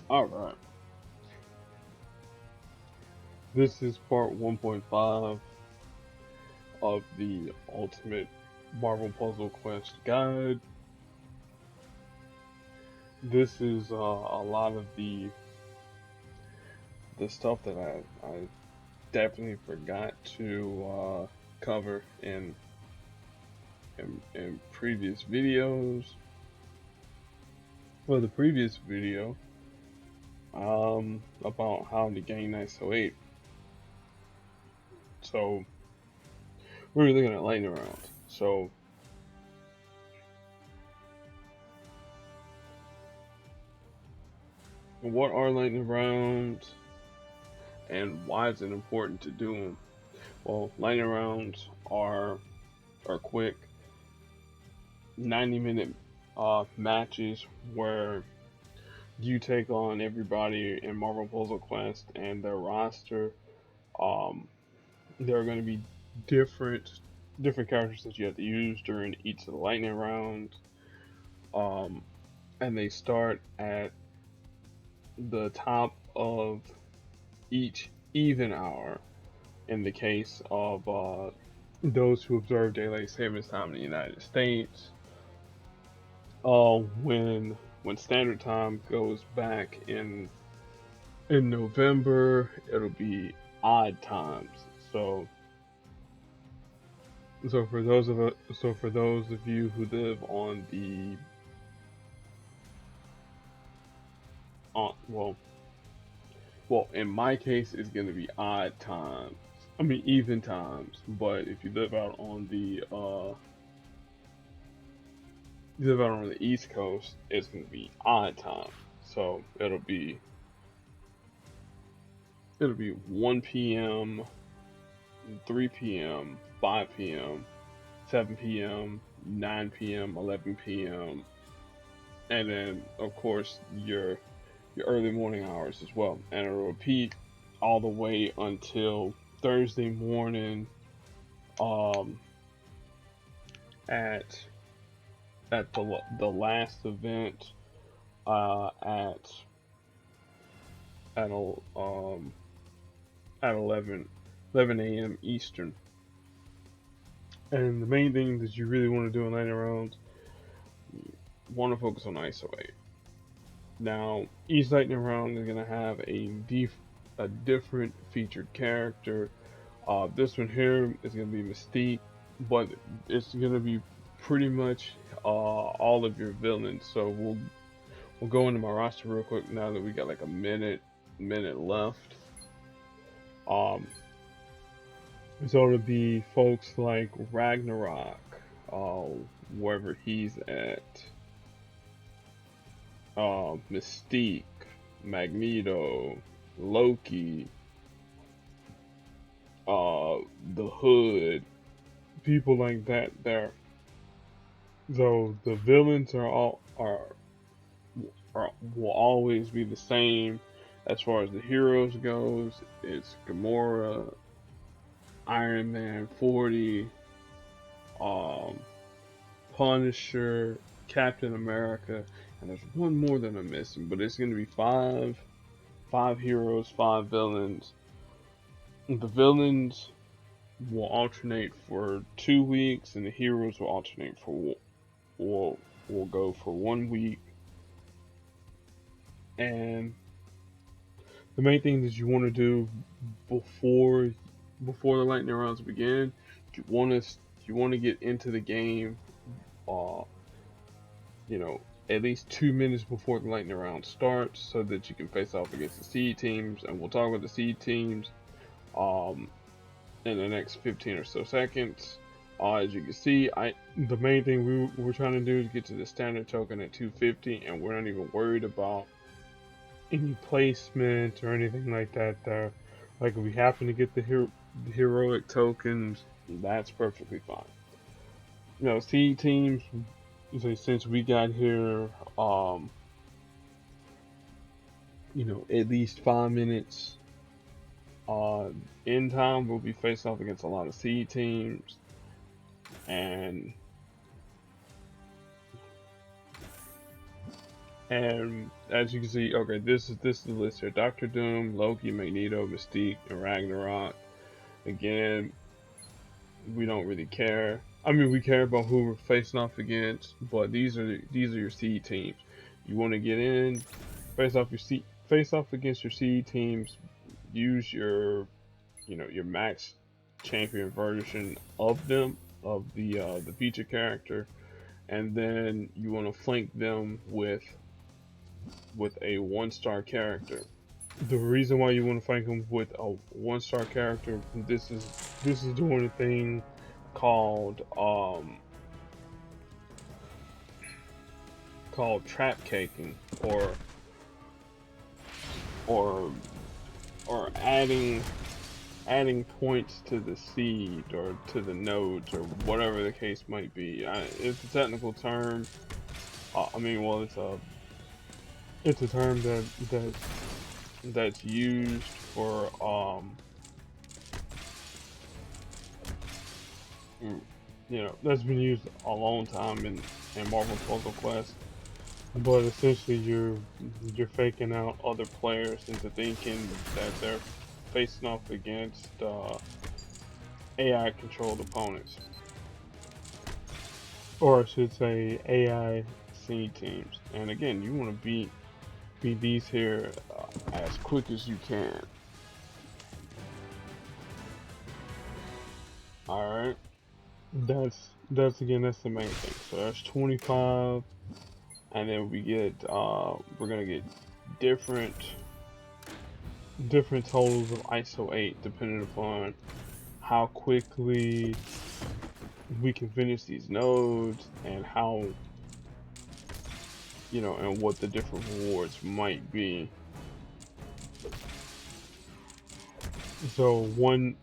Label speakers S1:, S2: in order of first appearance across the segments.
S1: Alright, this is part 1.5 of the Ultimate Marvel Puzzle Quest Guide. This is a lot of the stuff that I definitely forgot to cover in previous videos. For the previous video, about how to gain ISO 8. So we're looking at lightning rounds. So what are lightning rounds and why is it important to do them? Well, lightning rounds are quick 90-minute matches where you take on everybody in Marvel Puzzle Quest and their roster. Um, there are going to be different characters that you have to use during each of the lightning rounds. And they start at the top of each even hour in the case of those who observe daylight savings time in the United States. When standard time goes back in November, it'll be odd times. So for those of you who live on the well, in my case, it's going to be odd times. I mean, even times. But if you live out on the East Coast, it's going to be odd time. So it'll be 1 p.m., 3 p.m., 5 p.m., 7 p.m., 9 p.m., 11 p.m., and then of course your early morning hours as well, and it'll repeat all the way until Thursday morning at the last event at 11 a.m. Eastern. And the main thing that you really want to do in lightning rounds, you want to focus on ISO 8. Now, each lightning round is going to have a different featured character. This one here is going to be Mystique, but it's going to be pretty much all of your villains. So we'll go into my roster real quick now that we got like a minute left. It's going to be folks like Ragnarok, wherever he's at. Mystique, Magneto, Loki, the Hood, people like that there. So the villains will always be the same. As far as the heroes goes, it's Gamora, Iron Man 40, Punisher, Captain America, and there's one more that I'm missing, but it's going to be five heroes, 5 villains. The villains will alternate for 2 weeks, and the heroes will alternate for will go for 1 week. And the main thing that you want to do before the lightning rounds begin, you want to get into the game, at least 2 minutes before the lightning round starts, so that you can face off against the seed teams. And we'll talk about the seed teams in the next 15 or so seconds. As you can see, the main thing we're trying to do is get to the standard token at 250, and we're not even worried about any placement or anything like that there. Like, if we happen to get the heroic tokens, that's perfectly fine. Seed teams, since we got here, at least 5 minutes in time, we'll be faced off against a lot of seed teams, and And as you can see, okay, this is the list here: Doctor Doom, Loki, Magneto, Mystique, and Ragnarok. Again, we don't really care. I mean, we care about who we're facing off against, but these are your seed teams. You want to get in, face off against your seed teams. Use your your max champion version of them, of the feature character, and then you want to flank them with a 1-star character. The reason why you want to flank them with a 1-star character, this is doing a thing called called trap caking, or or adding points to the seed or to the nodes or whatever the case might be. It's a technical term. I mean, well, it's a term that's used for that's been used a long time in Marvel Puzzle Quest. But essentially, you're faking out other players into thinking that they're facing off against AI-controlled opponents, or I should say AI seed teams. And again, you want to beat these here as quick as you can. All right, that's the main thing. So that's 25. And then we're gonna get different totals of ISO 8 depending upon how quickly we can finish these nodes and how and what the different rewards might be. So one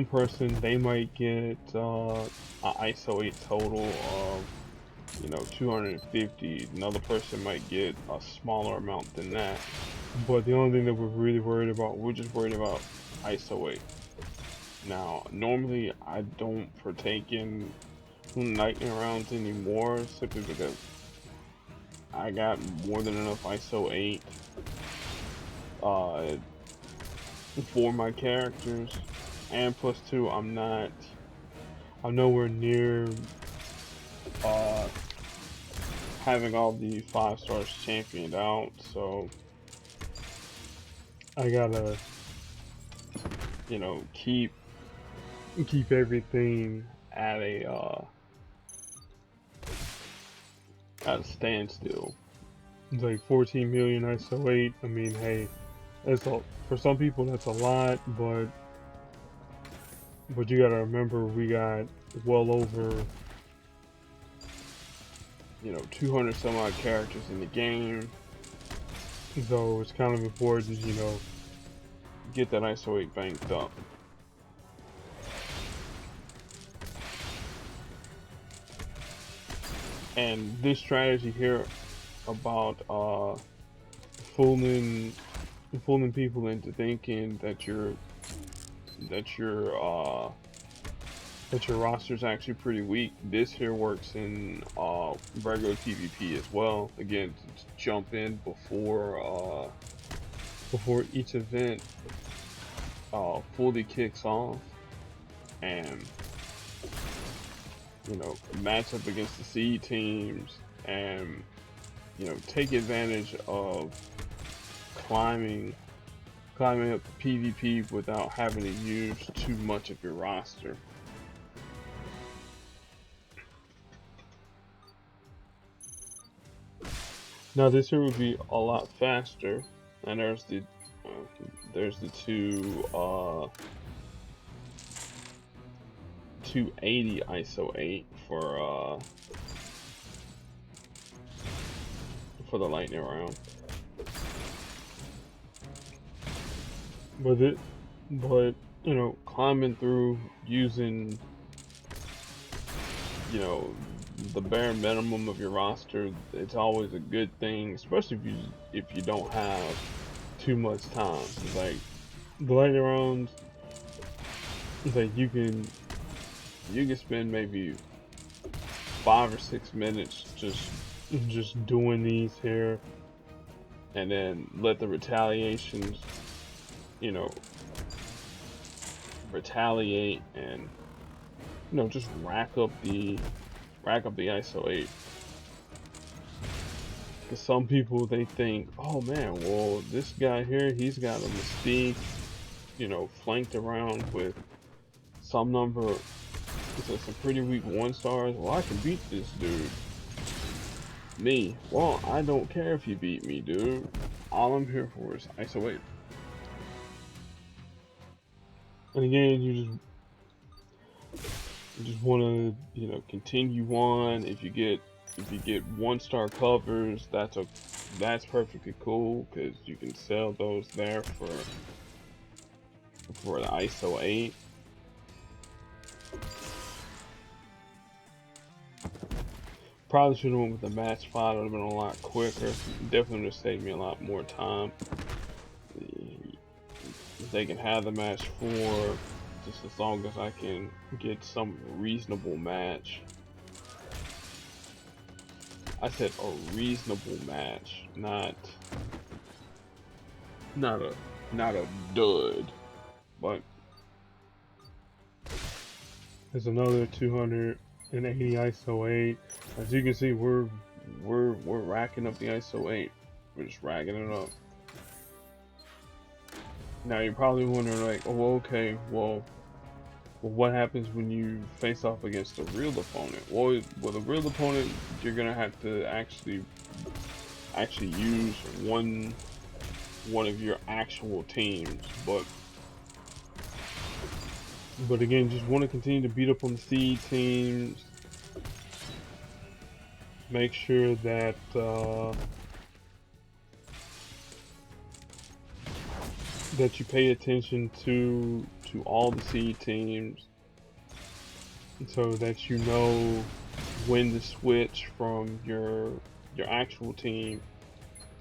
S1: person, they might get an ISO 8 total of 250. Another person might get a smaller amount than that. But the only thing that we're really worried about, we're just worried about ISO 8. Now, normally I don't partake in lightning rounds anymore, simply because I got more than enough ISO 8 for my characters, and plus 2, I'm nowhere near having all the 5 stars championed out, so I gotta keep everything at a standstill. It's like 14 million ISO 8. I mean, hey, for some people that's a lot, but you gotta remember we got well over 200 some odd characters in the game, so it's kind of important to get that ISO 8 banked up. And this strategy here about fooling people into thinking that your roster's actually pretty weak. This here works in regular PvP as well. Again, to jump in before each event fully kicks off, and match up against the seed teams, and take advantage of climbing up the PvP without having to use too much of your roster. Now this here would be a lot faster, and there's the 280 ISO 8 for the lightning round. But climbing through using the bare minimum of your roster, it's always a good thing, especially if you don't have too much time. It's like the lightning rounds, it's like you can spend maybe 5 or 6 minutes just just doing these here, and then let the retaliations, you know, retaliate and just rack up the ISO 8. Because some people, they think, oh man, well, this guy here, he's got a Mystique, flanked around with some number, some pretty weak 1-stars. Well, I can beat this dude. Me, well, I don't care if you beat me, dude. All I'm here for is ISO 8. And again, you just want to, continue on. If you get 1-star covers, that's perfectly cool, because you can sell those there for the ISO 8. Probably should have went with the match 5. It would have been a lot quicker. Definitely would have saved me a lot more time. They can have the match 4 just as long as I can get some reasonable match. I said a reasonable match, not a dud. But there's another 280 ISO 8. As you can see, we're racking up the ISO 8. We're just racking it up. Now you're probably wondering, like, oh, okay, well, what happens when you face off against a real opponent? Well, with a real opponent, you're gonna have to actually use one of your actual teams. But again, just want to continue to beat up on the seed teams. Make sure that that you pay attention to all the seed teams, so that you know when to switch from your actual team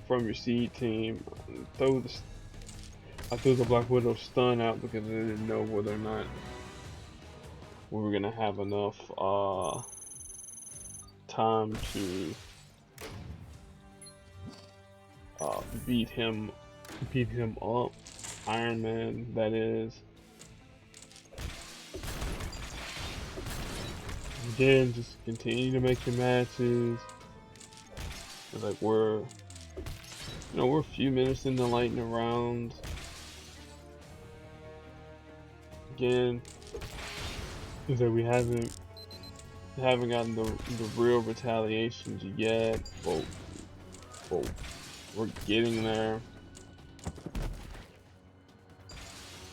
S1: from your seed team. I threw the Black Widow stun out because I didn't know whether or not we were gonna have enough time to beat him up. Iron Man, that is. Again, just continue to make your matches. Like we're a few minutes in the lightning round. Again, is that we haven't gotten the real retaliations yet, but we're getting there.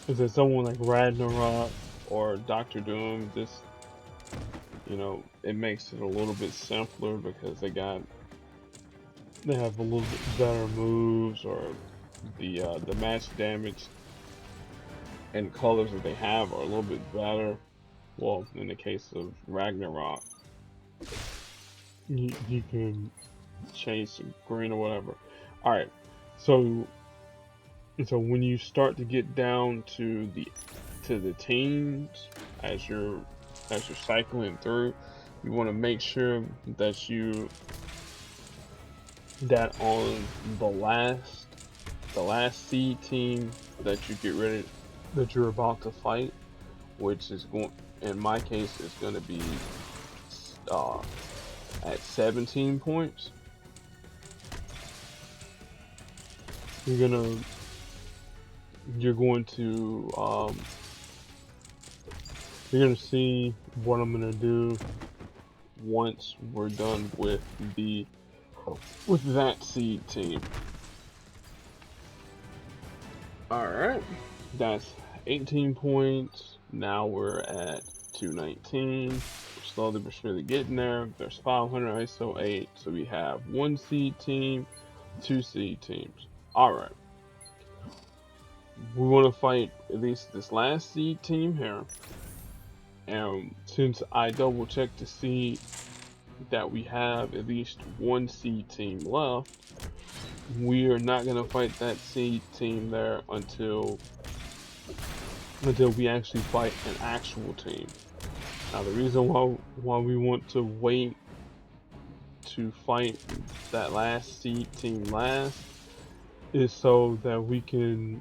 S1: Is that someone like Ragnarok or Doctor Doom? It makes it a little bit simpler because they have a little bit better moves, or the match damage and colors that they have are a little bit better. Well, in the case of Ragnarok, you can change to green or whatever. All right, so when you start to get down to the teams, as you're cycling through, you want to make sure that on the last seed team that you're about to fight, which is going, in my case, is going to be at 17 points. You're going to see what I'm going to do once we're done with that seed team. Alright, that's 18 points. Now we're at 219. We're slowly but surely getting there. There's 500 ISO 8, so we have 1 seed team, 2 seed teams. Alright. We want to fight at least this last seed team here. And since I double checked to see that we have at least 1 seed team left, we are not going to fight that seed team there until we actually fight an actual team. Now the reason why we want to wait to fight that last seed team last is so that we can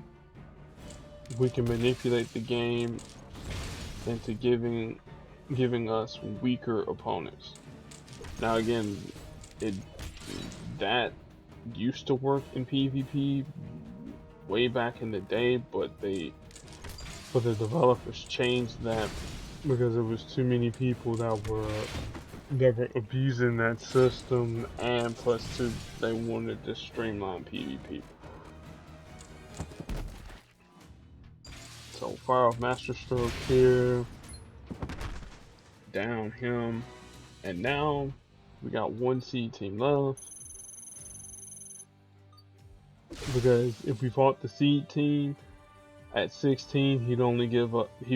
S1: manipulate the game into giving us weaker opponents. Now again, that used to work in PvP way back in the day, but the developers changed that because there was too many people that were abusing that system, and plus two, they wanted to streamline PvP. So fire off Master Stroke here, down him, and now we got one seed team left. Because if we fought the seed team at 16, he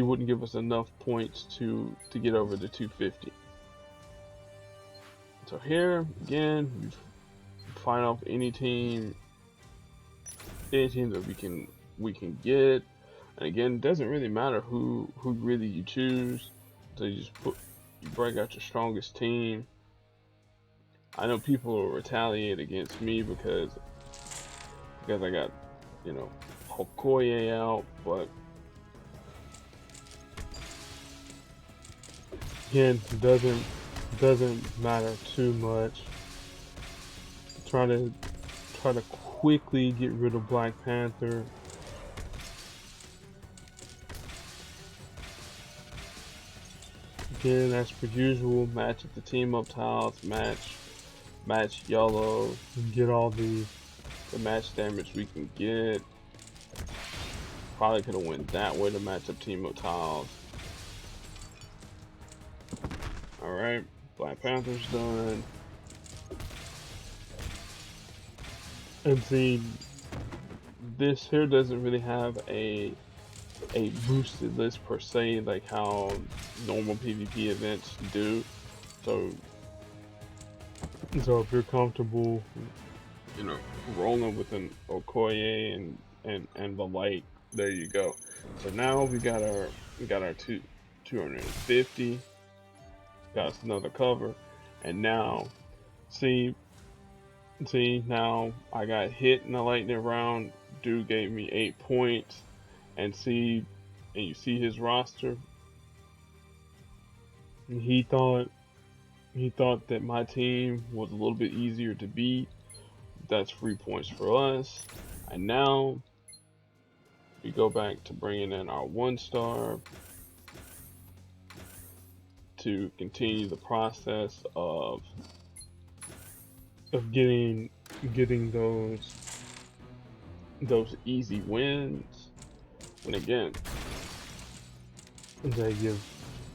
S1: wouldn't give us enough points to get over the 250. So here again, we fight off any team that we can get. And again, it doesn't really matter who really you choose. So you break out your strongest team. I know people will retaliate against me because I got, you know, Okoye out, but again, it doesn't matter too much. Try to quickly get rid of Black Panther. Again, as per usual, match up the team up tiles, match yellow, and get all the match damage we can get. Probably could have went that way to match up team up tiles. Alright, Black Panther's done. And see, this here doesn't really have a boosted list per se, like how normal PvP events do. So if you're comfortable, you know, rolling with an Okoye and the light, there you go. So now we got our 250. Got us another cover, and now see now I got hit in the lightning round. Dude gave me 8 points, and you see his roster. And he thought that my team was a little bit easier to beat. That's 3 points for us. And now we go back to bringing in our 1-star to continue the process of getting those easy wins. And again, they give,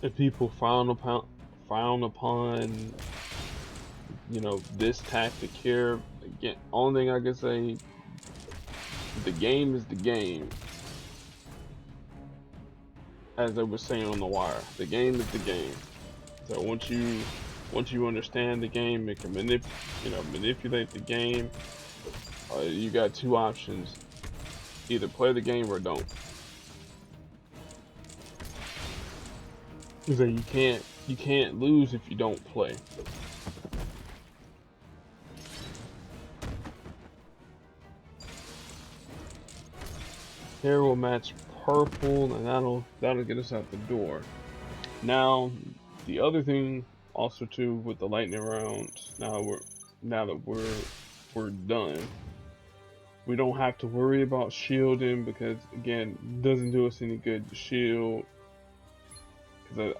S1: if people frown upon, you know, this tactic here, again, only thing I can say, the game is the game. As I was saying on the wire, the game is the game. So once you understand the game, it can manipulate the game. You got two options: either play the game or don't. So you can't lose if you don't play. Here we'll match purple, and that'll get us out the door. Now, the other thing also too with the lightning rounds, now that we're done, we don't have to worry about shielding, because again, it doesn't do us any good to shield. Because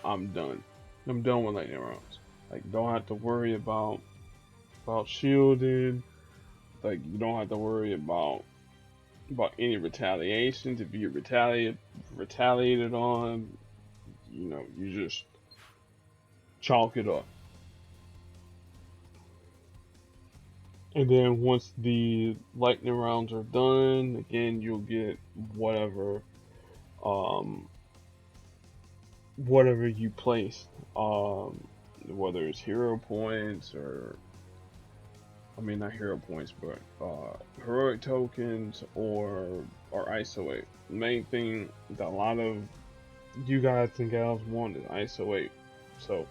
S1: I'm done. I'm done with lightning rounds. Like, don't have to worry about shielding. Like, you don't have to worry about any retaliations. If you get retaliated on, you know, you just chalk it up. And then once the lightning rounds are done, again, you'll get whatever you place, whether it's hero points or, I mean, not hero points, but heroic tokens or ISO 8. The main thing that a lot of you guys and gals want is ISO 8. So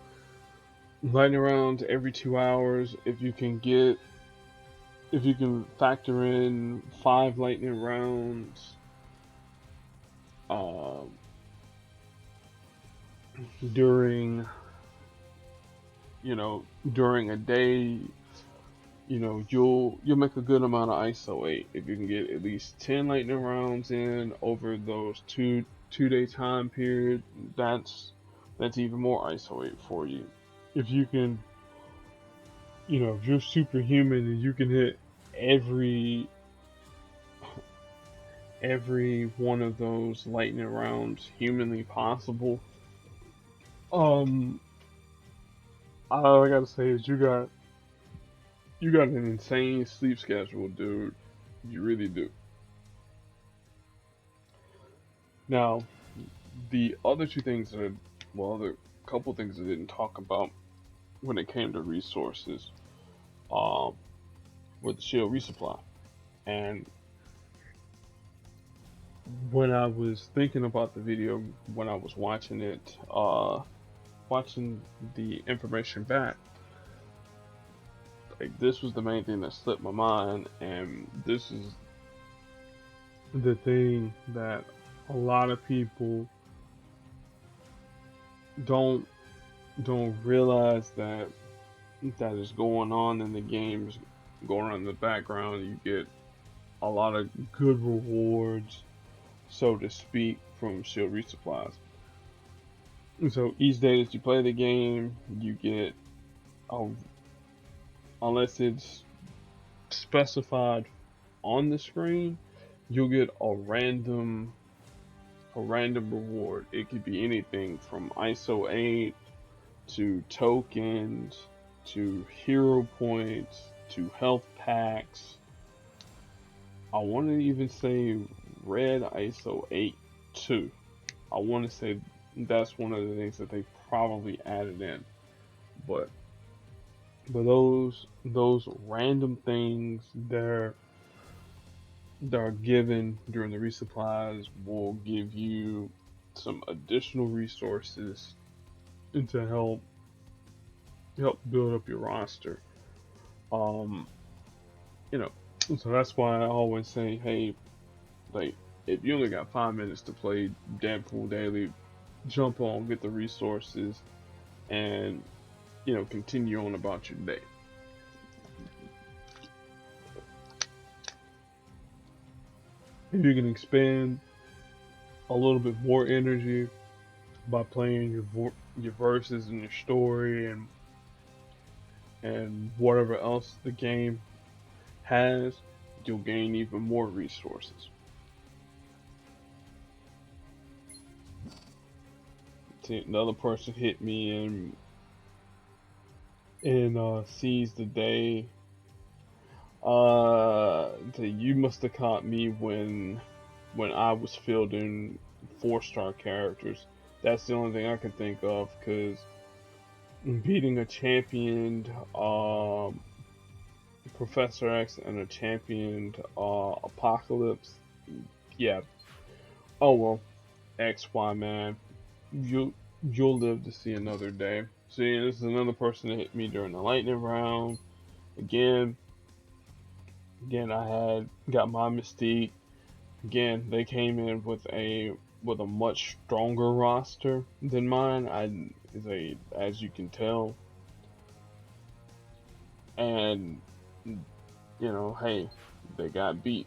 S1: lightning rounds every 2 hours. If you can factor in 5 lightning rounds um, during during a day, you'll make a good amount of ISO 8 if you can get at least 10 lightning rounds in over those two day time period. That's even more ISO 8 for you. If you can, if you're superhuman and you can hit every every one of those lightning rounds humanly possible, um, all I gotta say is you got an insane sleep schedule, dude. You really do. Now, the other two things that, well, other couple things I didn't talk about when it came to resources, um, were the shield resupply. And when I was thinking about the video, when I was watching it, watching the information back, like this was the main thing that slipped my mind, and this is the thing that a lot of people don't don't realize that is going on in the games, going on in the background. You get a lot of good rewards, so to speak, from shield resupplies. And so each day that you play the game, you get, a, unless it's specified on the screen, you'll get a random reward. It could be anything from ISO 8 to tokens to hero points to health packs. I want to even say red ISO 8 too. I want to say that's one of the things that they probably added in. But those random things that are given during the resupplies will give you some additional resources to help build up your roster. Um, you know, so that's why I always say, hey, like if you only got 5 minutes to play Deadpool Daily, jump on, get the resources, and continue on about your day. If you can expend a little bit more energy by playing your verses and your story and whatever else the game has, you'll gain even more resources. See, another person hit me and seized the day. You must have caught me when I was fielding 4-star characters. That's the only thing I can think of, because beating a championed Professor X and a championed Apocalypse, yeah. Oh well, XY man, you'll live to see another day. See, this is another person that hit me during the lightning round. Again, I had got my Mystique. Again, they came in with a much stronger roster than mine. As you can tell, and hey, they got beat.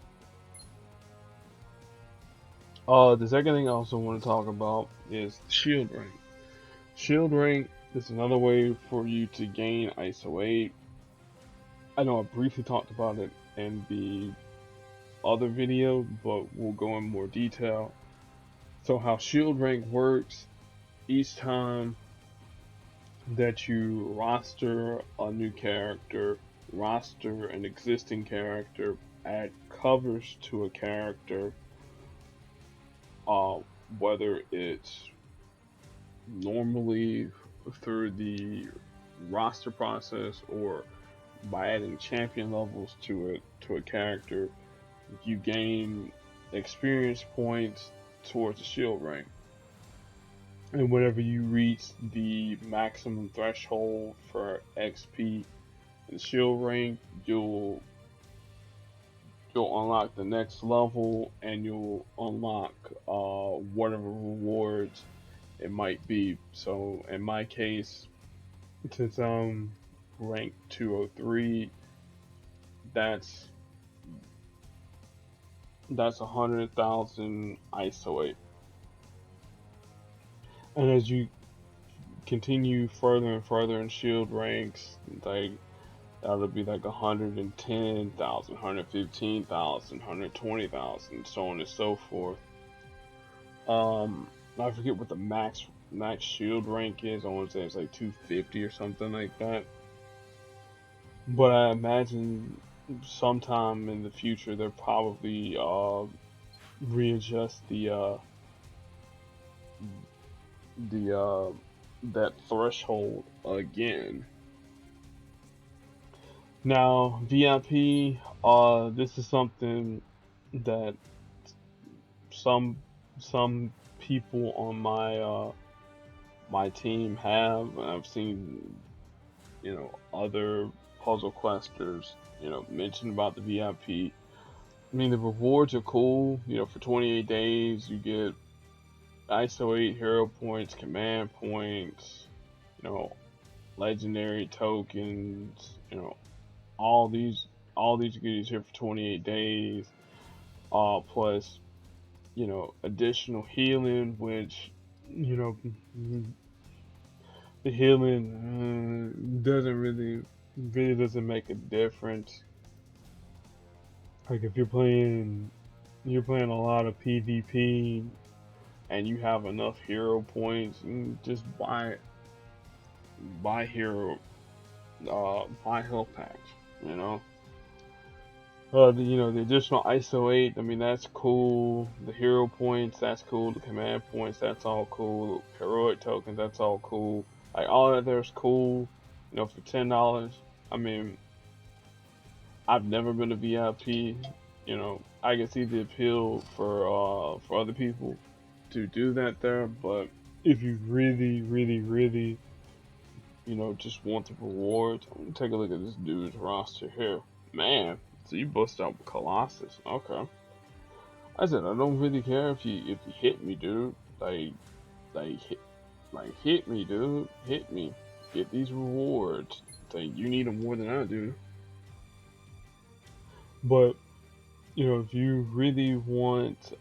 S1: The second thing I also want to talk about is shield rank. Shield rank is another way for you to gain ISO 8. I know I briefly talked about it in the other video, but we'll go in more detail. So how shield rank works, each time that you roster a new character, roster an existing character, add covers to a character, uh, whether it's normally through the roster process or by adding champion levels to a character, you gain experience points towards the shield rank. and whenever you reach the maximum threshold for XP and shield rank, you'll you'll unlock the next level, and you'll unlock whatever rewards it might be. So in my case, since I'm ranked 203, that's 100,000 isolate. And as you continue further and further in shield ranks, like that'll be like 110,000, 115,000, 120,000, so on and so forth. I forget what the max shield rank is. I want to say it's like 250 or something like that. But I imagine sometime in the future they'll probably readjust the that threshold again. Now VIP, this is something that some some people on my team have. I've seen, other puzzle questers, mention about the VIP. I mean, the rewards are cool. For 28 days, you get ISO 8 hero points, command points, you know, legendary tokens, all these all these goodies here for 28 days. Plus, additional healing, which, you know, the healing doesn't really doesn't make a difference. Like if you're playing a lot of PvP and you have enough hero points, just buy hero buy health packs, you know. The additional ISO 8, I mean, that's cool. The hero points, that's cool. The command points, that's all cool. Heroic tokens, that's all cool. Like, all that there's cool, for $10. I mean, I've never been a VIP. I can see the appeal for other people to do that there, but if you really, really, really, just want the rewards, I'm gonna take a look at this dude's roster here. Man, so you bust out with Colossus. Okay. I said I don't really care if you hit me, dude. Like hit me, dude. Hit me. Get these rewards. Like you need them more than I do. But if you really want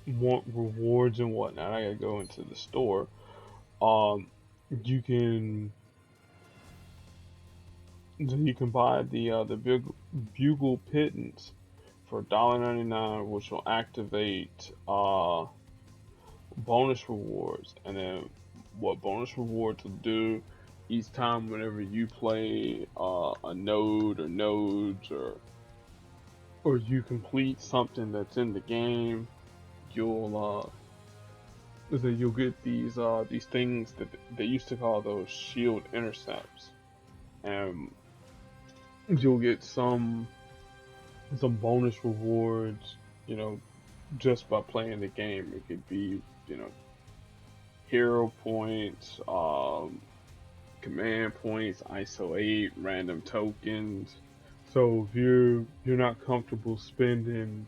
S1: rewards and whatnot, I gotta go into the store. Um, you can buy the big bugle pittance for $1.99, which will activate bonus rewards. And then what bonus rewards will do each time whenever you play a node or nodes, or you complete something that's in the game, you'll you'll get these things that they used to call those shield intercepts, and you'll get some bonus rewards, just by playing the game. It could be, hero points, command points, ISO 8, random tokens. So if you're not comfortable spending,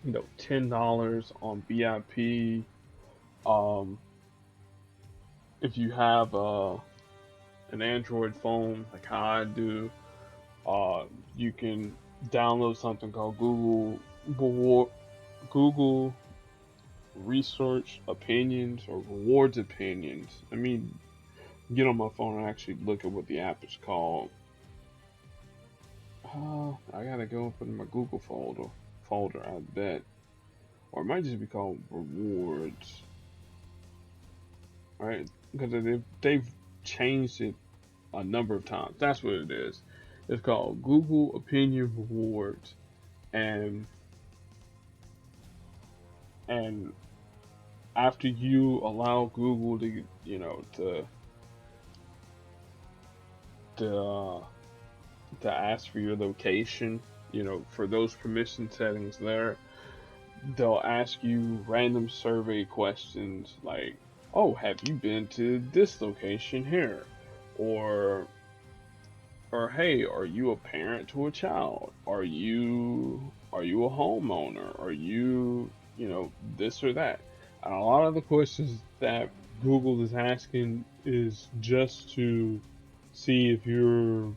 S1: $10 on VIP, um, if you have an Android phone like how I do, you can download something called Google Research Opinions or Rewards Opinions. I mean, get on my phone and actually look at what the app is called. I gotta go up in my Google folder, I bet, or it might just be called Rewards, right? Because they've changed it a number of times. That's what it is. It's called Google Opinion Rewards, and and after you allow Google to to to ask for your location, for those permission settings there, they'll ask you random survey questions like, "Oh, have you been to this location here?" or "Hey, are you a parent to a child? Are you a homeowner? Are you, this or that?" And a lot of the questions that Google is asking is just to see if you're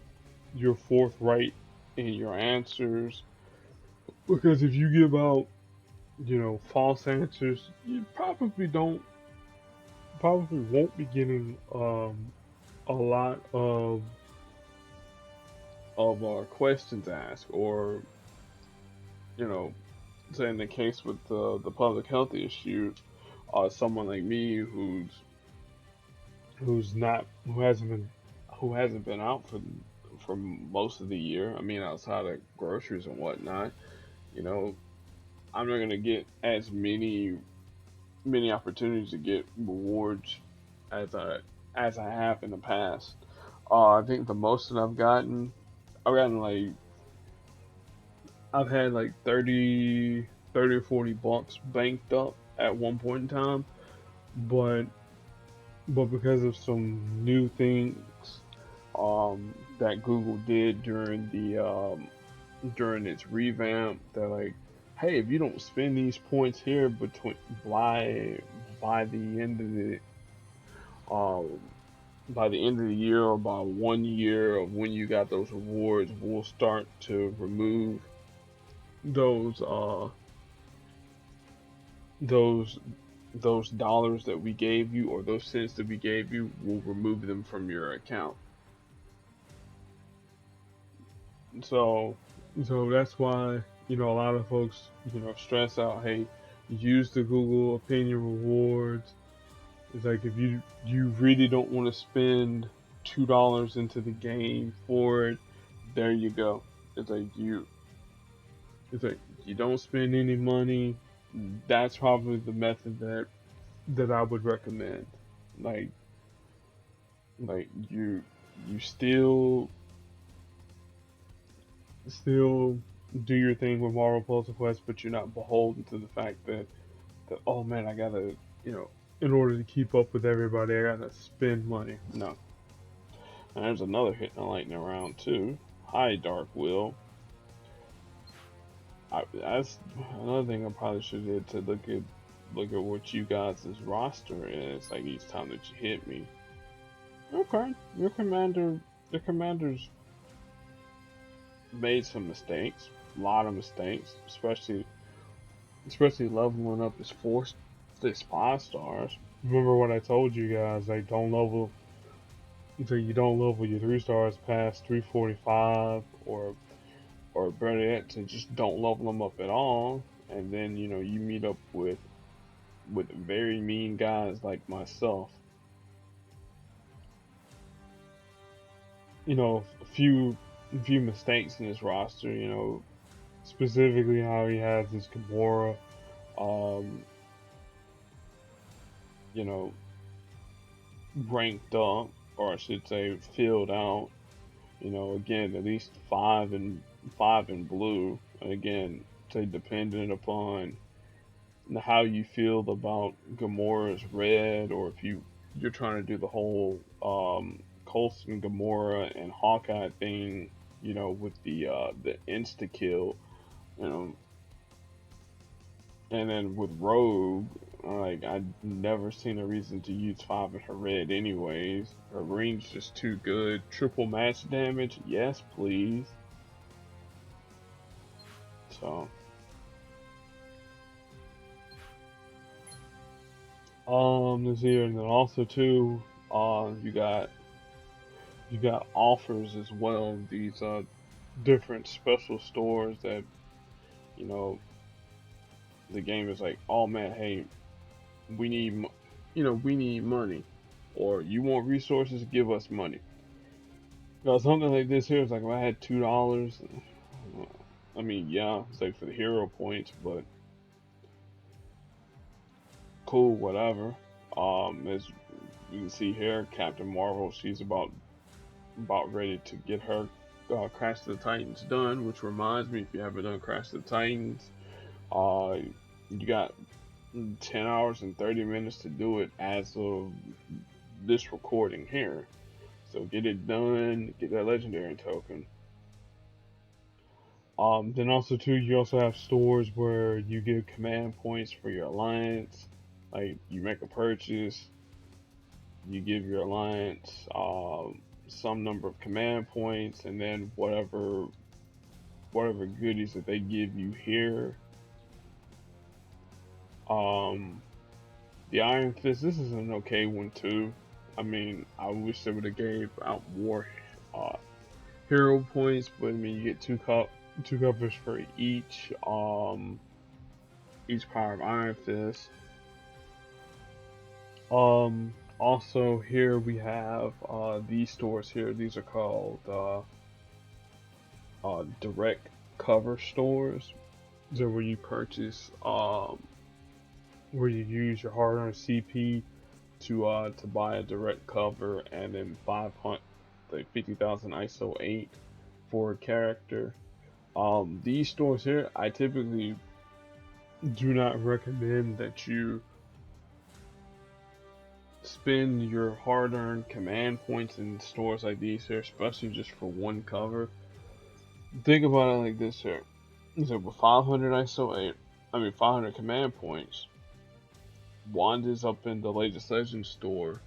S1: forthright in your answers, because if you give out, false answers, you probably won't be getting a lot of questions asked, or, you know say in the case with the public health issue, someone like me who hasn't been out for most of the year. I mean, outside of groceries and whatnot, you know, I'm not gonna get as many opportunities to get rewards as I have in the past. I think the most that I've gotten like I've had like 30 or 40 bucks banked up at one point in time, but because of some new things that Google did during its revamp, they're like, hey, if you don't spend these points here by the end of the um by the end of the year, or by 1 year of when you got those rewards, we'll start to remove those those those dollars that we gave you, or those cents that we gave you. We'll remove them from your account. So that's why, a lot of folks, stress out, hey, use the Google opinion rewards. It's like, if you really don't want to spend $2 into the game for it, there you go. It's like you don't spend any money. That's probably the method that I would recommend. Like you still do your thing with Marvel Puzzle Quest, but you're not beholden to the fact that, oh man, I gotta, in order to keep up with everybody, I gotta spend money. No. And there's another hit in the lightning round too. Hi, Dark Will. That's another thing I probably should do, to look at what you guys' roster is, like, each time that you hit me. Okay, your commander's made some mistakes, a lot of mistakes, especially leveling up his 5 stars. Remember what I told you guys? Like, don't level so you don't level your 3 stars past 345, or better yet, to just don't level them up at all. And then, you meet up with very mean guys like myself. A few mistakes in his roster. Specifically how he has his Gamora, um, you know, ranked up, or I should say filled out. Again, at least five in blue. And again, say, dependent upon how you feel about Gamora's red, or if you're trying to do the whole Coulson, Gamora, and Hawkeye thing, with the insta kill, you know, and then with Rogue, like, I've never seen a reason to use 5 in her red anyways. Her range just too good. Triple match damage, yes please. So, this here, and then also too, you got offers as well. These different special stores that, you know the game is like, oh man, hey, we need we need money, or you want resources, give us money. Now, something like this here is like, if I had $2, I mean, yeah, it's like for the hero points, but cool, whatever. As you can see here, Captain Marvel, she's about ready to get her Crash of the Titans done. Which reminds me, if you haven't done Crash of the Titans, You got 10 hours and 30 minutes to do it as of this recording here. So get it done, get that legendary token. Then also too, you also have stores where you give command points for your alliance. Like you make a purchase, you give your alliance some number of command points, and then whatever goodies that they give you here. The Iron Fist, this is an okay one too. I mean, I wish they would have gave out more uh, hero points, but I mean, you get two covers for each power of Iron Fist. Also here we have these stores here. These are called direct cover stores. They're where you purchase where you use your hard-earned CP to buy a direct cover, and then 50,000 ISO 8 for a character. These stores here, I typically do not recommend that you spend your hard-earned command points in stores like these here, especially just for one cover. Think about it like this here. So with 500 ISO 8, 500 command points, Wanda's up in the latest Legend store.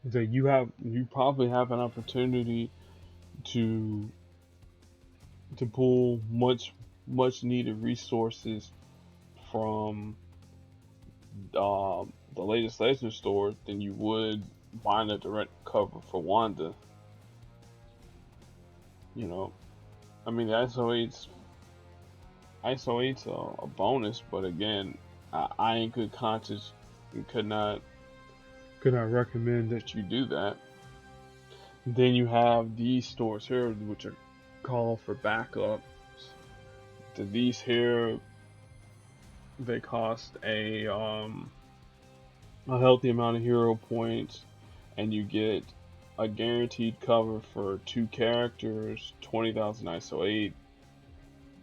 S1: That you probably have an opportunity to pull much needed resources from the latest Legend store than you would buying a direct cover for Wanda. You know, I mean the ISO 8's a bonus, but again, I in good conscience could not recommend that you do that. Then you have these stores here, which are called for backups. These here, they cost a healthy amount of hero points, and you get a guaranteed cover for 2 characters, 20,000 ISO 8,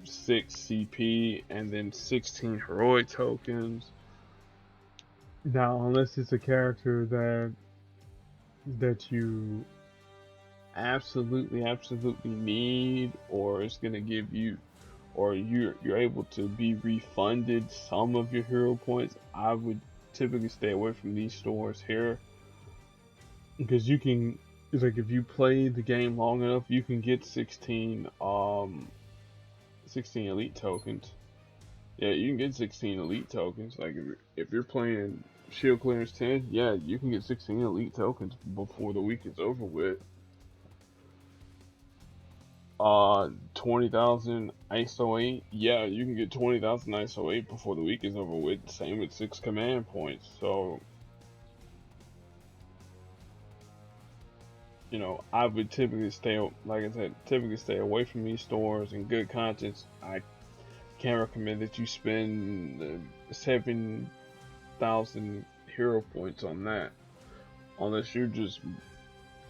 S1: 6 CP, and then 16 heroic tokens. Now, unless it's a character that you absolutely need, or it's gonna give you, or you're able to be refunded some of your hero points, I would typically stay away from these stores here, because you can, it's like if you play the game long enough, you can get 16 elite tokens. Yeah, you can get 16 elite tokens. Like if you're playing Shield Clearance 10, yeah, you can get 16 elite tokens before the week is over with. 20,000 ISO 8, yeah, you can get 20,000 ISO 8 before the week is over with. Same with 6 command points. So, you know, I would typically stay, like I said, stay away from these stores in good conscience. I can't recommend that you spend 7,000 hero points on that, unless you're just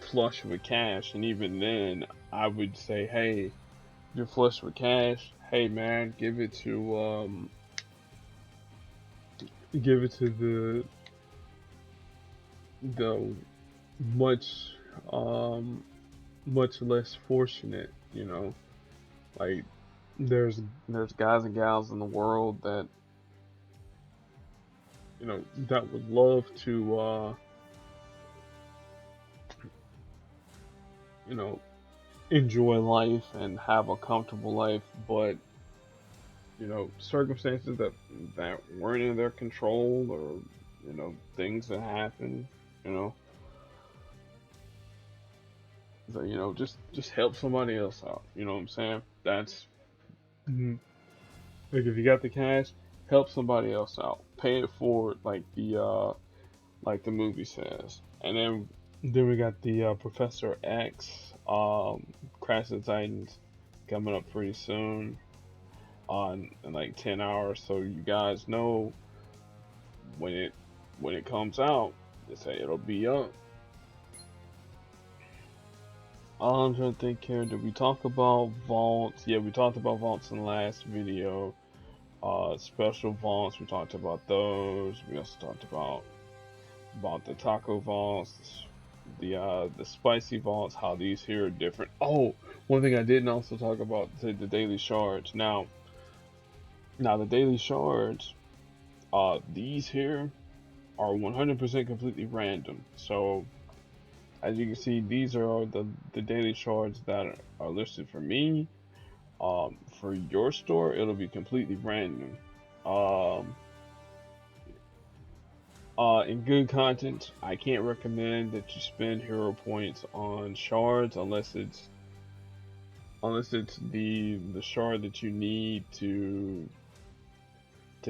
S1: flush with cash. And even then, I would say, hey, if you're flush with cash, hey man, give it to the much much less fortunate, you know. Like there's guys and gals in the world that, you know, that would love to you know, enjoy life and have a comfortable life, but you know, circumstances that weren't in their control, or you know, things that happen, you know. So, you know, just help somebody else out. You know what I'm saying? That's like if you got the cash, help somebody else out. Pay it forward, like the movie says. And then we got the Professor X, Crash the Titans coming up pretty soon, in like 10 hours. So you guys know when it comes out, they say it'll be up. I'm trying to think here. Did we talk about vaults? Yeah, we talked about vaults in the last video. Special vaults, we talked about those. We also talked about the taco vaults, the spicy vaults, how these here are different. Oh, one thing I didn't also talk about, the daily shards. Now the daily shards, these here are 100% completely random. So as you can see, these are the daily shards that are listed for me. For your store, it'll be completely random. Um, in good content, I can't recommend that you spend hero points on shards unless it's the shard that you need to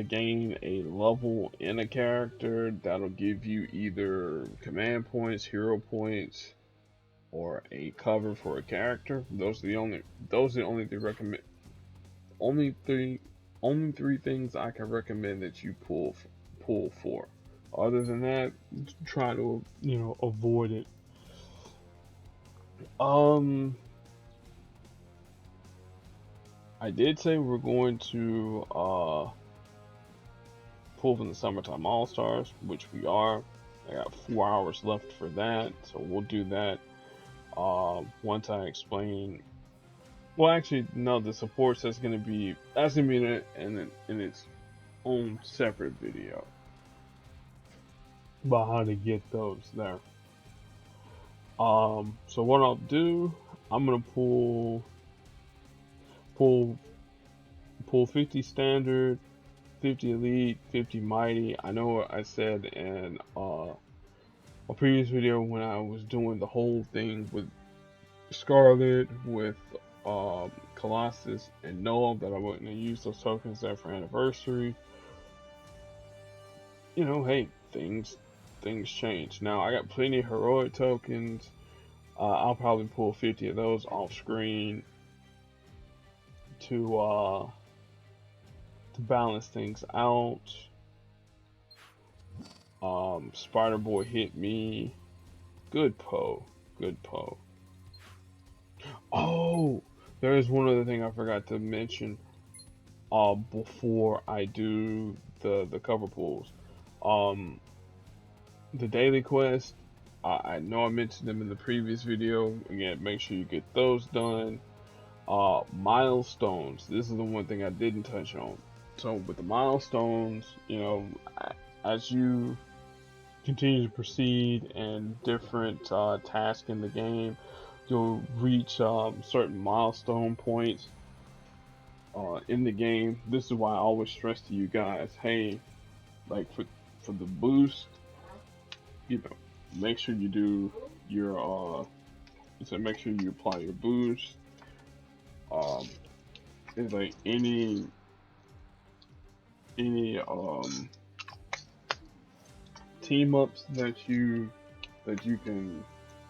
S1: gain a level in a character that'll give you either command points, hero points, or a cover for a character. Those are the only three recommend only three only three things I can recommend that you pull for. Other than that, try to avoid it. Um, I did say we're going to pull from the summertime all stars, which we are. I got 4 hours left for that, so we'll do that. Once I explain. Well, actually, no. The supports that's gonna be in its own separate video about how to get those there. So what I'll do, I'm gonna pull pull 50 standard, 50 elite, 50 mighty. I know I said in a previous video when I was doing the whole thing with Scarlet, with Colossus and Noah, that I wouldn't use those tokens there for anniversary. Hey, things change. Now I got plenty of heroic tokens. I'll probably pull 50 of those off screen to balance things out. Spider Boy hit me. Good Poe. Good Poe. Oh, there is one other thing I forgot to mention. Before I do the cover pulls, um, the daily quest. I know I mentioned them in the previous video. Again, make sure you get those done. Milestones. This is the one thing I didn't touch on. So with the milestones, as you continue to proceed and different tasks in the game, you'll reach certain milestone points in the game. This is why I always stress to you guys, hey, like for the boost, make sure you do your so make sure you apply your boost. It's like any team ups that you can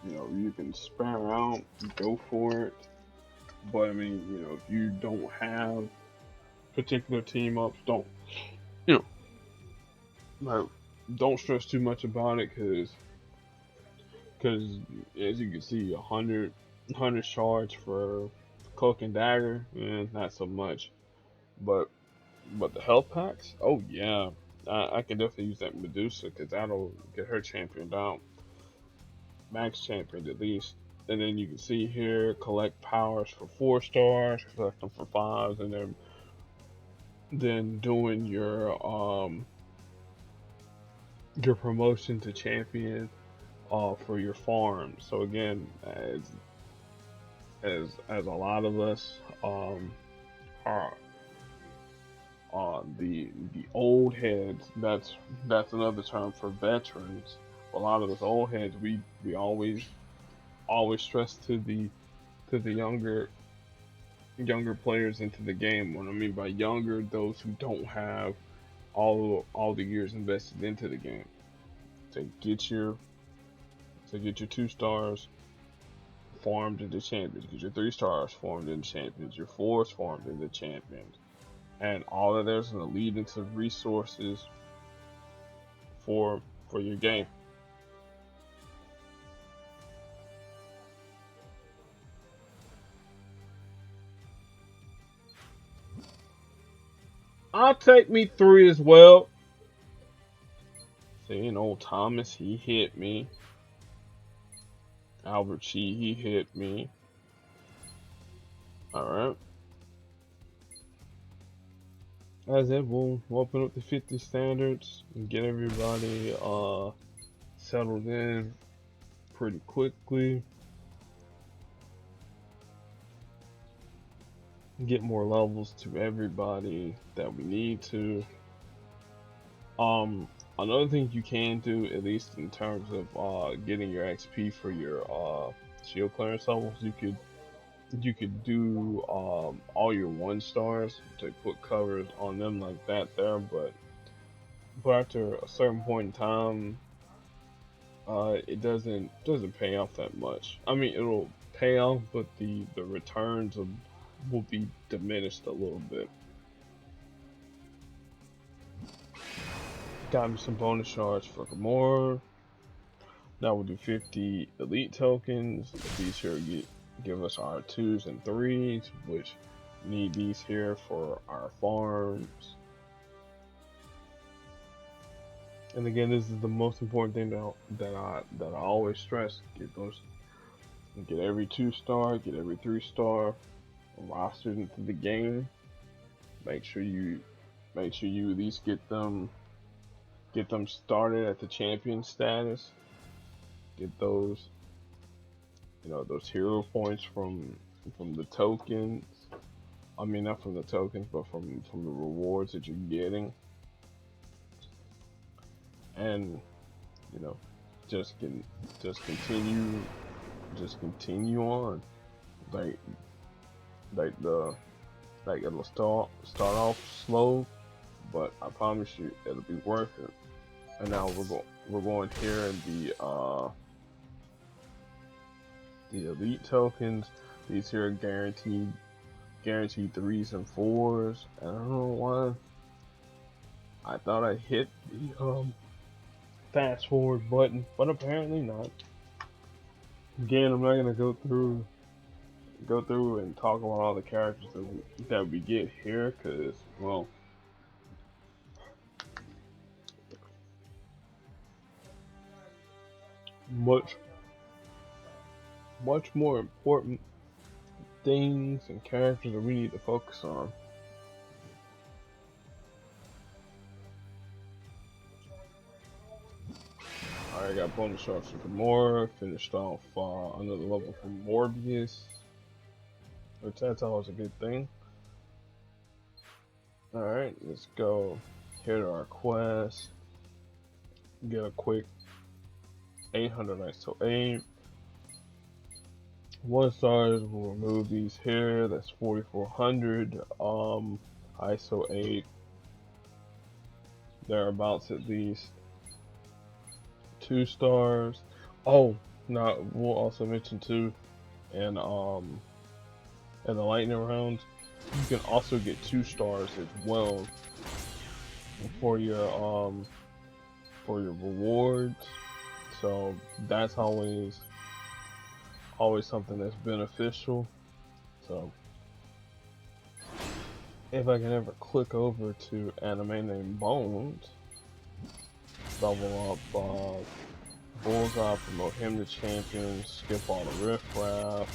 S1: you can spare out, go for it. But I mean, if you don't have particular team ups, you know like, don't stress too much about it, because as you can see, 100 shards for cloak and dagger, not so much. But the health packs, oh yeah, I can definitely use that Medusa, because that'll get her championed out, max championed at least. And then you can see here, collect powers for 4 stars, collect them for 5s, and then doing your promotion to champion for your farm. So again, as a lot of us are the old heads. That's another term for veterans. A lot of us old heads, we always stress to the younger players into the game. What I mean by younger, those who don't have all the years invested into the game. To get your 2 stars farmed into champions, get your 3 stars farmed into champions, your 4s farmed into champions, and all of there's going to lead into resources for your game. I'll take me 3 as well. See, old Thomas, he hit me. Albert Chi, he hit me. Alright. As it, we'll open up the 50 standards and get everybody settled in pretty quickly. Get more levels to everybody that we need to. Another thing you can do, at least in terms of getting your XP for your shield clearance levels, you could do all your 1 stars to put covers on them like that there, but after a certain point in time, it doesn't pay off that much. I mean, it'll pay off, but the returns will be diminished a little bit. Got me some bonus shards for Gamora. Now we'll do 50 elite tokens. These here give us our 2s and 3s, which need these here for our farms. And again, this is the most important thing that I always stress: get every 2-star, get every 3-star rostered into the game. Make sure you at least get them started at the champion status. Get those, those hero points from the tokens. I mean, not from the tokens, but from the rewards that you're getting. And just continue on. It'll start off slow, but I promise you it'll be worth it. And now we're going here in the elite tokens. These here are guaranteed 3s and 4s. And I don't know why I thought I hit the fast forward button, but apparently not. Again, I'm not gonna go through and talk about all the characters that we get here, because, well, much more important things and characters that we need to focus on. Alright, got bonus shots for Gamora, finished off another level for Morbius, which that's always a good thing. Alright, let's go here to our quest, get a quick 800 ISO 8. 1 stars, we'll remove these here, that's 4400, ISO 8, thereabouts at least. 2 stars. Oh, now we'll also mention too, in the lightning rounds, you can also get 2 stars as well for your rewards. So that's always something that's beneficial. So if I can ever click over to anime named Bones, level up Bullseye, promote him to champion, skip all the riffraff,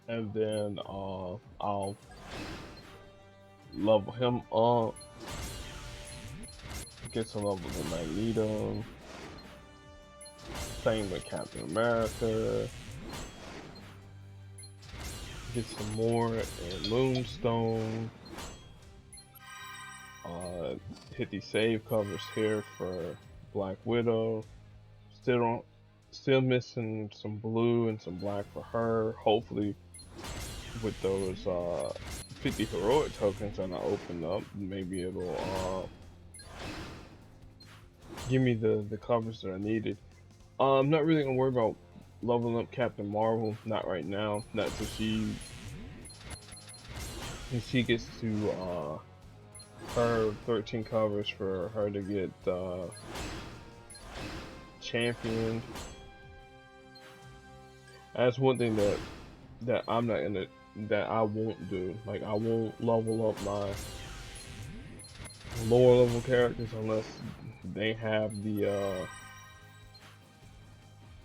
S1: and then I'll level him up, get some levels of Magneto, same with Captain America, get some more in Moonstone. Hit these save covers here for Black Widow. Still missing some blue and some black for her. Hopefully, with those 50 heroic tokens that I opened up, maybe it'll give me the covers that I needed. I'm not really gonna worry about leveling up Captain Marvel. Not right now. Not till she gets to her 13 covers for her to get championed. That's one thing that I'm not gonna that I won't do. Like, I won't level up my lower level characters unless they have the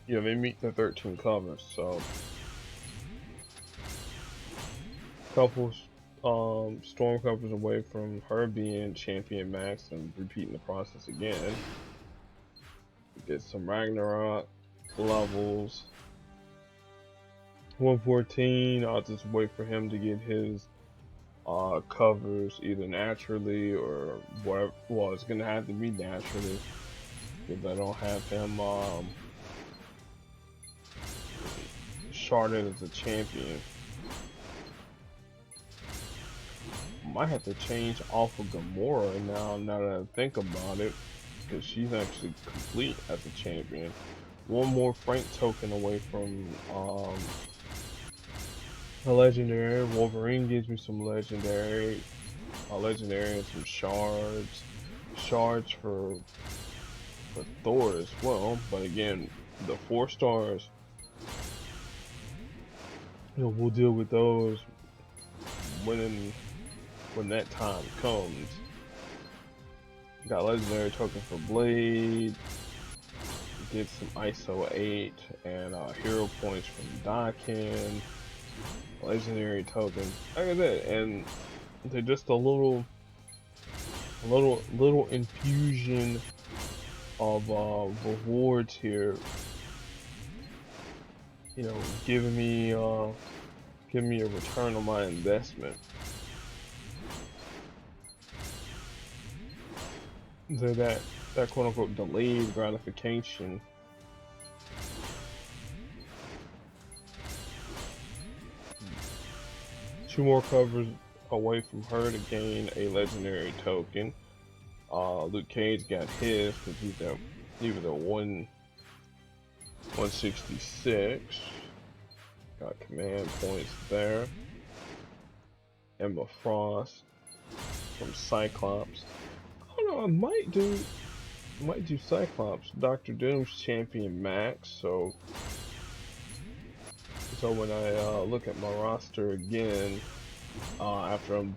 S1: they meet the 13 covers. So couple storm covers away from her being champion max and repeating the process again. Get some Ragnarok levels. 114, I'll just wait for him to get his covers either naturally or whatever. Well, it's gonna have to be naturally because I don't have him sharded as a champion. Might have to change off of Gamora now that I think about it, because she's actually complete as a champion. One more Frank token away from a legendary. Wolverine gives me some legendary, and some shards. Shards for Thor as well, but again, the 4 stars, we'll deal with those when that time comes. Got legendary token for Blade. Get some ISO 8 and hero points from Dakin. Legendary token. Like I said, and they're just a little infusion of rewards here. Giving me a return on my investment. So that quote unquote delayed gratification. Two more covers away from her to gain a legendary token. Luke Cage got his because he was at 166. Got command points there. Emma Frost from Cyclops. I don't know, I might do Cyclops. Dr. Doom's champion max, so when I look at my roster again, after I'm,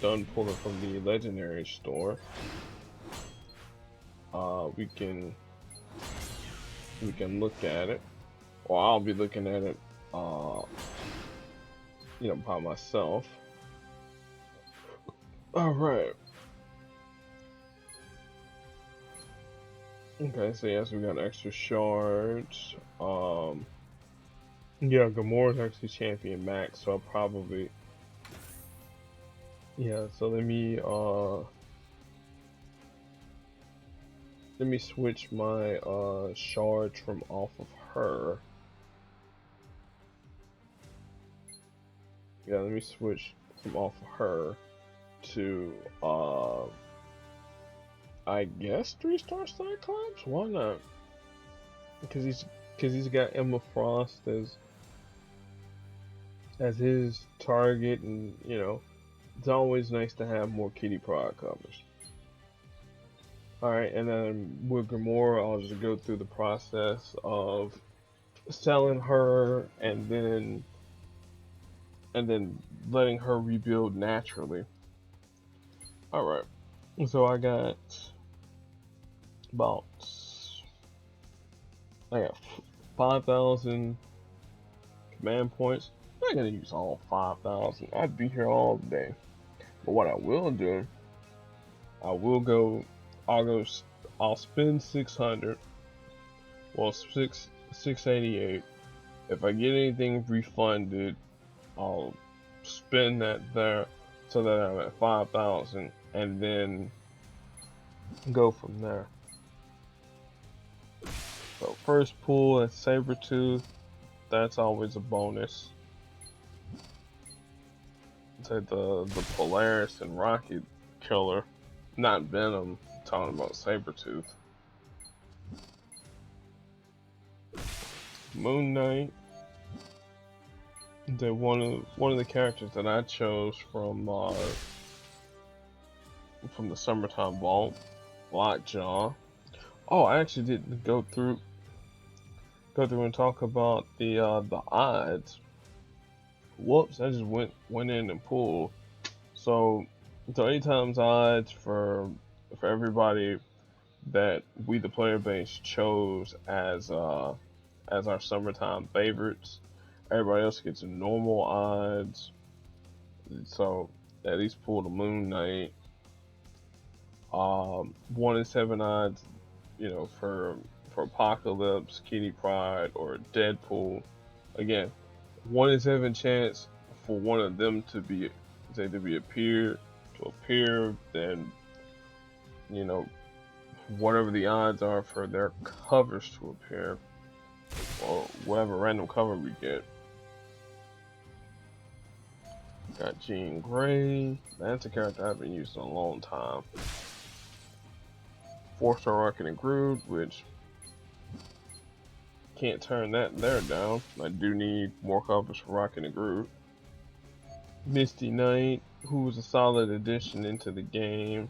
S1: done pulling from the legendary store, we can look at it, or I'll be looking at it, by myself. All right. Okay, so yes, we got extra shards. Yeah, Gamora's actually champion max, so I'll probably, so let me switch my shards from off of her. Yeah, let me switch from off of her to I guess 3-star Cyclops? Why not? Because he's got Emma Frost as his target, and it's always nice to have more Kitty Pryde covers. Alright, and then with Gamora, I'll just go through the process of selling her and then letting her rebuild naturally. Alright, so I got 5,000 command points. I'm not gonna use all 5,000. I'd be here all day. But what I will do, I'll spend 600. Well, 688. If I get anything refunded, I'll spend that there so that I'm at 5,000, and then go from there. So first pull at Sabretooth, that's always a bonus. Say the Polaris and Rocket Killer, not Venom. I'm talking about Sabretooth. Moon Knight. They're one of the characters that I chose from the Summertime Vault. Lockjaw. Oh, I actually didn't go through and talk about the odds. Whoops, I just went in and pulled. So 8 times odds for everybody that we the player base chose as our summertime favorites. Everybody else gets normal odds. So at least pull the Moon Knight. 1 in 7 odds, for Apocalypse, Kitty Pryde, or Deadpool. Again, 1 in 7 chance for one of them to appear. Then, whatever the odds are for their covers to appear, or whatever random cover we get. Got Jean Grey. That's a character I've been using a long time. 4-star Rocket and Groot, which can't turn that there down. I do need more covers for Rocket and Groot. Misty Knight, who was a solid addition into the game.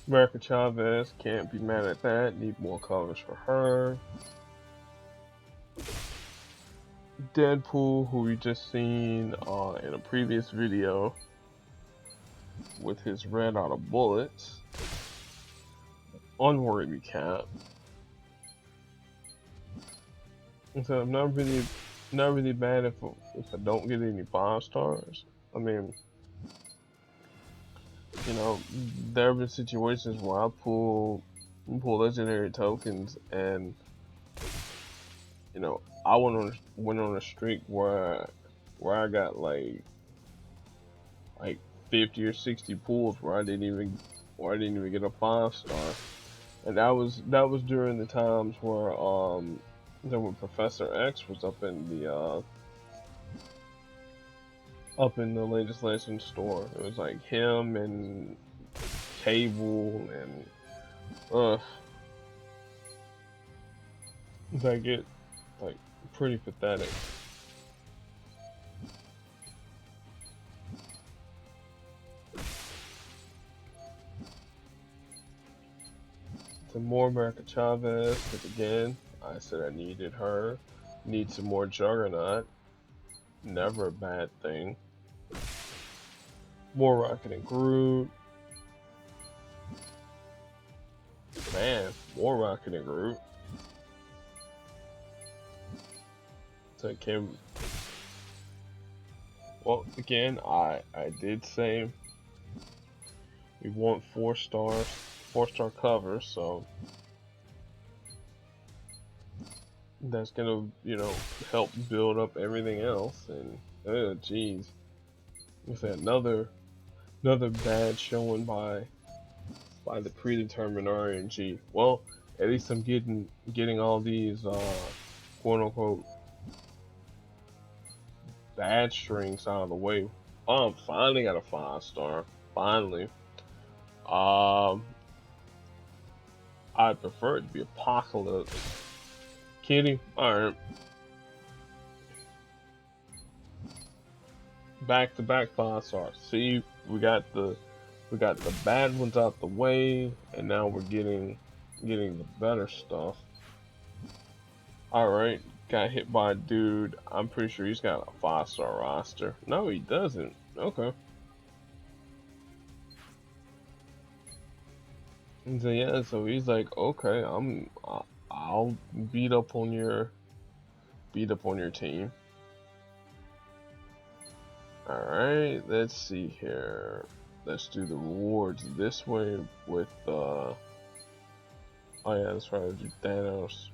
S1: America Chavez, can't be mad at that. Need more covers for her. Deadpool, who we just seen in a previous video with his red out of bullets. Unworthy Cap. And so I'm not really bad if I don't get any 5 stars. I mean, there have been situations where I pull legendary tokens, and I went on a streak where I got like 50 or 60 pulls where I didn't even get a 5-star. And that was during the times where when Professor X was up in the latest Legend store. It was like him and Cable and that get pretty pathetic. Some more America Chavez, because again, I said I needed her. Need some more Juggernaut. Never a bad thing. More Rocket and Groot. Man, more Rocket and Groot. So it came. Well, again, I did say we want 4-star covers, so that's gonna, help build up everything else. And geez, what's that? Another bad showing by the predetermined RNG. Well, at least I'm getting all these quote unquote bad strings out of the way. Finally got a 5-star. Finally. I'd prefer it to be Apocalypse. Kitty? Alright. Back to back 5-stars. See, we got the bad ones out the way, and now we're getting the better stuff. Alright, got hit by a dude. I'm pretty sure he's got a 5-star roster. No, he doesn't. Okay. And so yeah, so he's like, okay, I'll beat up on your team. Alright, let's see here. Let's do the rewards this way with oh yeah, that's right, do Thanos.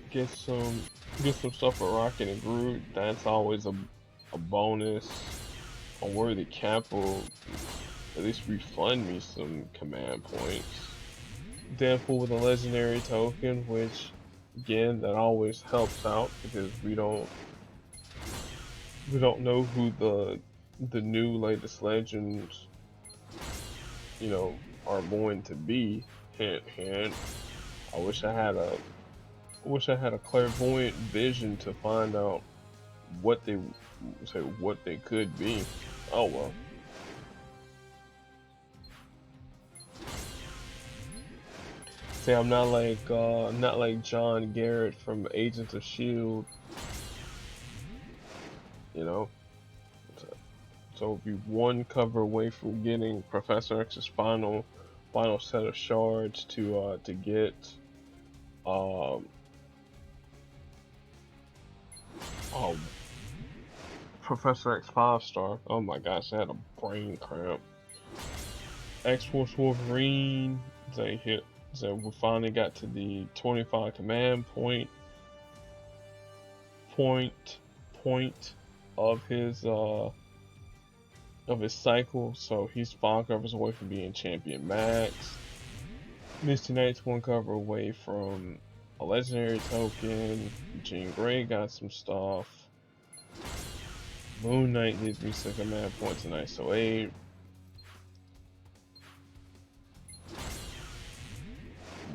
S1: Get some stuff for Rocket and Groot. That's always a bonus. A worthy cap will at least refund me some command points. Deadpool with a legendary token, which again, that always helps out because we don't know who the new latest legends are going to be. Hint hint. I wish I had a clairvoyant vision to find out what they could be. Oh well. See, I'm not like John Garrett from Agents of Shield, you know. So, so we'll be one cover away from getting Professor X's final set of shards to get um oh Professor X 5-star. Oh my gosh, I had a brain cramp. X-Force Wolverine. They hit. So we finally got to the 25 command point of his cycle. So he's 5 covers away from being champion max. Misty Knight's 1 cover away from a legendary token. Jean Grey got some stuff. Moon Knight gives me some command points in ISO 8.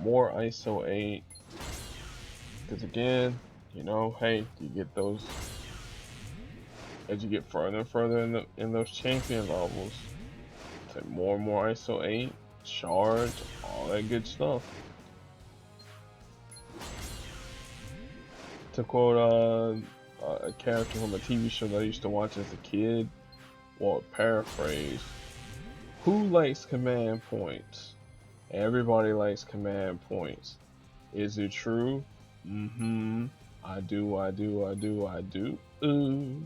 S1: More ISO 8. Because again, you know, hey, you get those as you get further and further in those champion levels. Say more and more ISO 8, shards, all that good stuff. To quote a character from a TV show that I used to watch as a kid, well, paraphrase, who likes command points? Everybody likes command points. Is it true? Mm-hmm. I do. Ooh.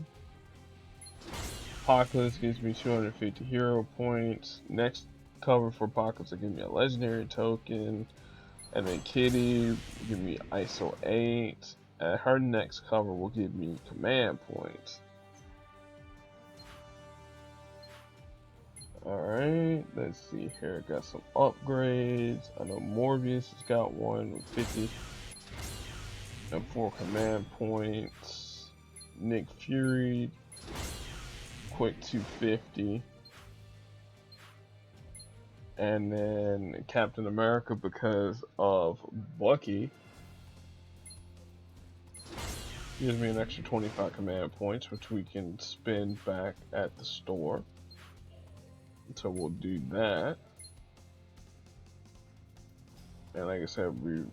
S1: Apocalypse gives me 250 hero points. Next cover for Apocalypse will give me a legendary token. And then Kitty will give me ISO 8. And her next cover will give me command points. Alright, let's see here. Got some upgrades. I know Morbius has got one with 50 and 4 command points. Nick Fury, quick 250. And then Captain America, because of Bucky, gives me an extra 25 command points, which we can spend back at the store. So we'll do that. And like I said, we're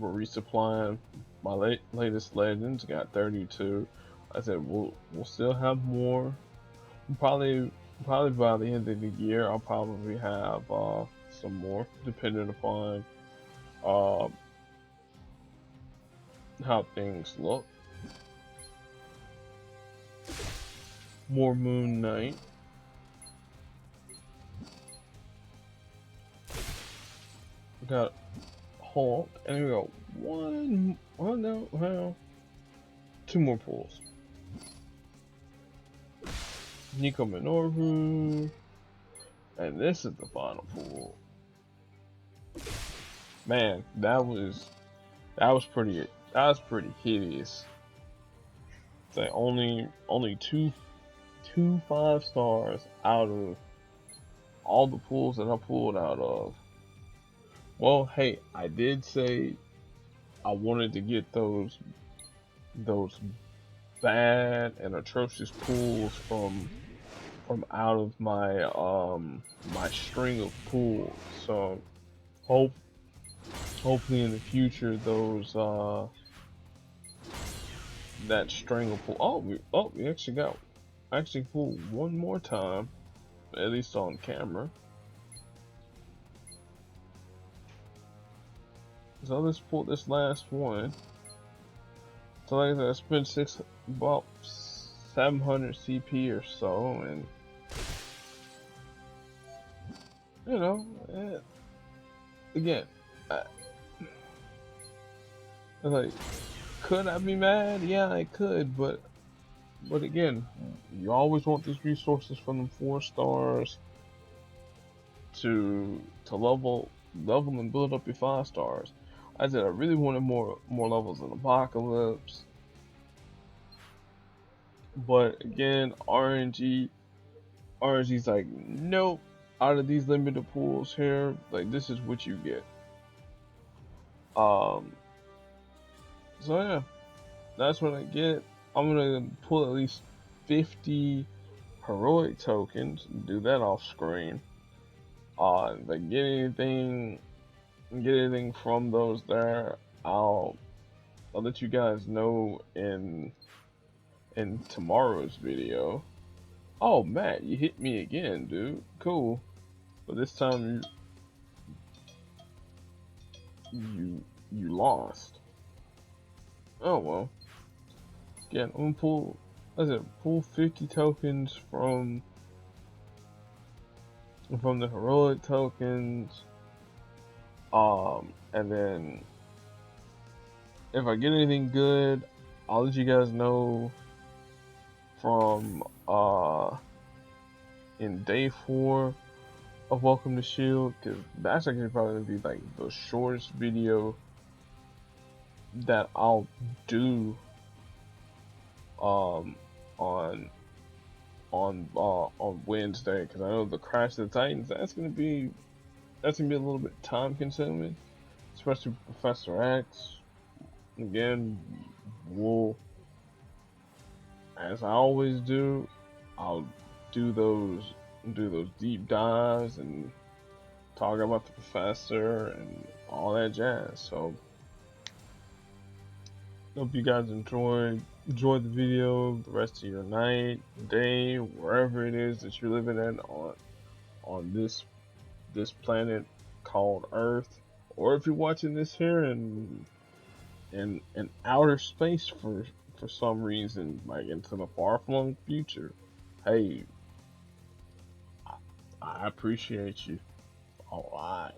S1: resupplying my latest legends. Got 32. I said we'll still have more. Probably by the end of the year, I'll probably have some more, depending upon how things look. More Moon Knight. Got Hulk, and we got two more pools. Nico Minoru, and this is the final pool. Man, that was pretty hideous. It's like only two 5-stars out of all the pools that I pulled out of. Well, hey, I did say I wanted to get those bad and atrocious pools from out of my my string of pools. So hopefully in the future those that string of pool. We actually pulled one more time, at least on camera. So let's pull this last one. So like I said, I spent about 700 CP or so, and you know, again, like, could I be mad? Yeah, I could, but again, you always want these resources from them 4-stars to level and build up your 5-stars. I said I really wanted more levels in Apocalypse, but again, RNG's like, nope. Out of these limited pools here, like, this is what you get. So yeah, that's what I get. I'm gonna pull at least 50 heroic tokens and do that off screen. If I get anything get anything from those there, I'll let you guys know in tomorrow's video. Oh, Matt, you hit me again, dude. Cool. But this time you lost. Oh well. Again, I'm gonna pull. Pull 50 tokens from the heroic tokens. And then if I get anything good, I'll let you guys know from in day 4 of Welcome to Shield, because that's actually probably gonna be like the shortest video that I'll do on on Wednesday, because I know the Crash of the Titans, that's gonna be a little bit time consuming, especially Professor X. Again, we'll, as I always do, I'll do those deep dives and talk about the professor and all that jazz. So hope you guys enjoyed the video, the rest of your night, day, wherever it is that you're living in on this planet called Earth, or if you're watching this here in outer space for some reason, like into the far-flung future. Hey, I appreciate you a lot.